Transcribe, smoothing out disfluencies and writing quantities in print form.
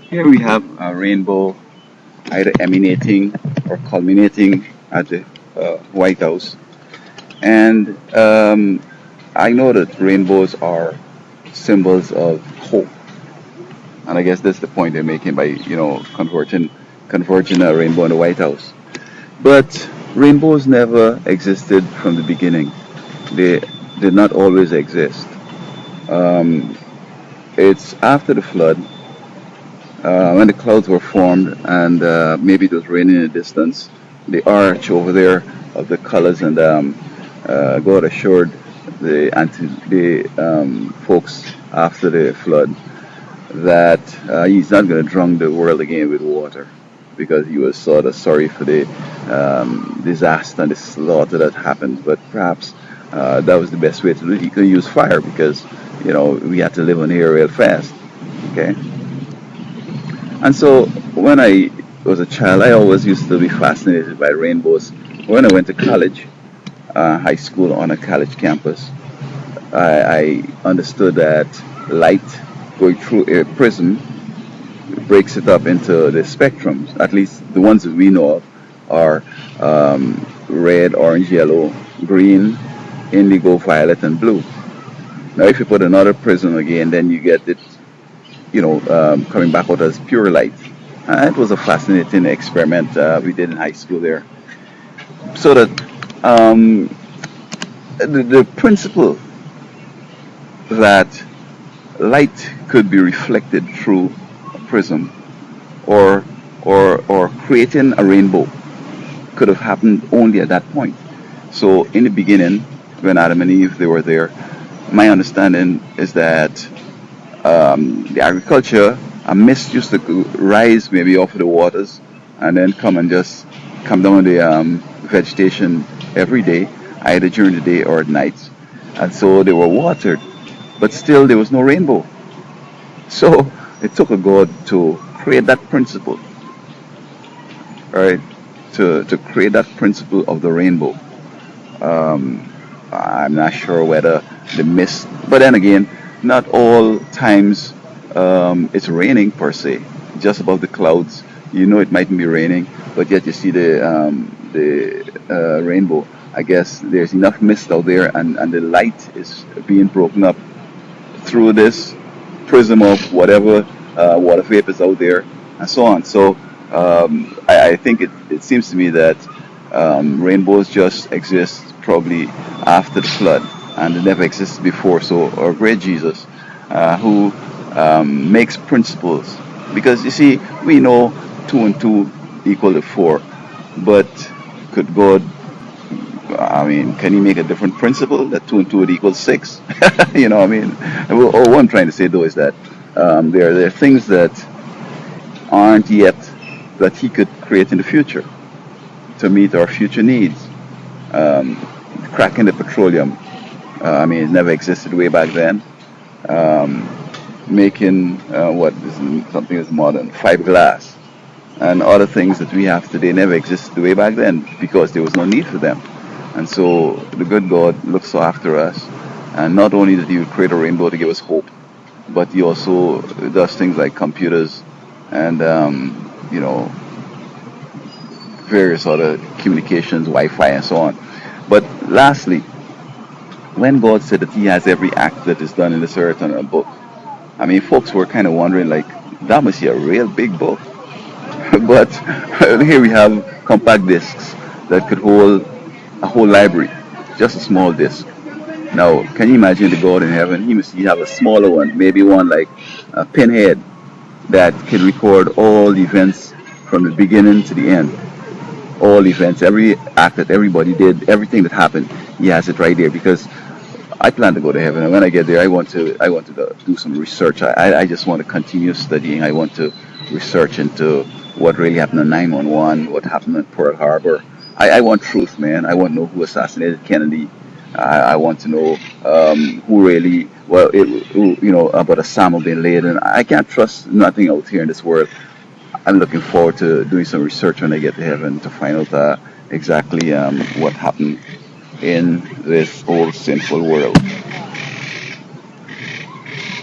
Here we have a rainbow either emanating or culminating at the White House. And I know that rainbows are symbols of hope. And I guess that's the point they're making by, converging a rainbow in the White House. But rainbows never existed from the beginning. They did not always exist. Um, it's after the flood, when the clouds were formed and maybe it was raining in the distance, the arch over there of the colors, and God assured the folks after the flood that He's not going to drown the world again with water because He was sort of sorry for the disaster and the slaughter that happened. But perhaps that was the best way to do it. He could use fire because we had to live on here real fast. Okay. And so when I was a child, I always used to be fascinated by rainbows. When I went to college, high school on a college campus, I understood that light going through a prism breaks it up into the spectrums. At least the ones that we know of are red, orange, yellow, green, indigo, violet, and blue. Now, if you put another prism again, then you get it coming back out as pure light. It was a fascinating experiment we did in high school there. So that um, the principle that light could be reflected through a prism or or creating a rainbow could have happened only at that point. So in the beginning, when Adam and Eve they were there, my understanding is that the agriculture, a mist used to rise maybe off of the waters and then come down the vegetation every day, either during the day or at night. And so they were watered, but still there was no rainbow. So it took a God to create that principle, right? To create that principle of the rainbow. I'm not sure whether the mist, but then again, not all times it's raining per se. Just above the clouds, it mightn't be raining, but yet you see the rainbow. I guess there's enough mist out there, and the light is being broken up through this prism of whatever water vapors out there, and so on. So I think it seems to me that rainbows just exist probably after the flood, and they never existed before. So our great Jesus, who makes principles, because you see, we know two and two equal to four, but could God? I mean, can He make a different principle that two and two would equal six? I mean, what I'm trying to say though is that there are things that aren't yet that He could create in the future to meet our future needs. Um, Cracking the petroleum, I mean, it never existed way back then. Um, Making what is something as modern, fiberglass, and other things that we have today never existed way back then because there was no need for them. And so the good God looks after us, and not only that He would create a rainbow to give us hope, but He also does things like computers and various other communications, Wi-Fi, and so on. But lastly, when God said that He has every act that is done in this earth on a book, I mean, folks were kind of wondering, like, that must be a real big book. But here we have compact discs that could hold a whole library, just a small disc. Now, can you imagine the God in heaven? He must have a smaller one, maybe one like a pinhead that can record all the events from the beginning to the end. All events, every act that everybody did, everything that happened, he has it right there because I plan to go to heaven, and when I get there, I want to do some research. I just want to continue studying. I want to research into what really happened on 9/11, what happened in Pearl Harbor. I want truth, man. I want to know who assassinated Kennedy. I want to know who really, about Osama bin Laden. I can't trust nothing out here in this world. I'm looking forward to doing some research when I get to heaven to find out exactly what happened in this old sinful world.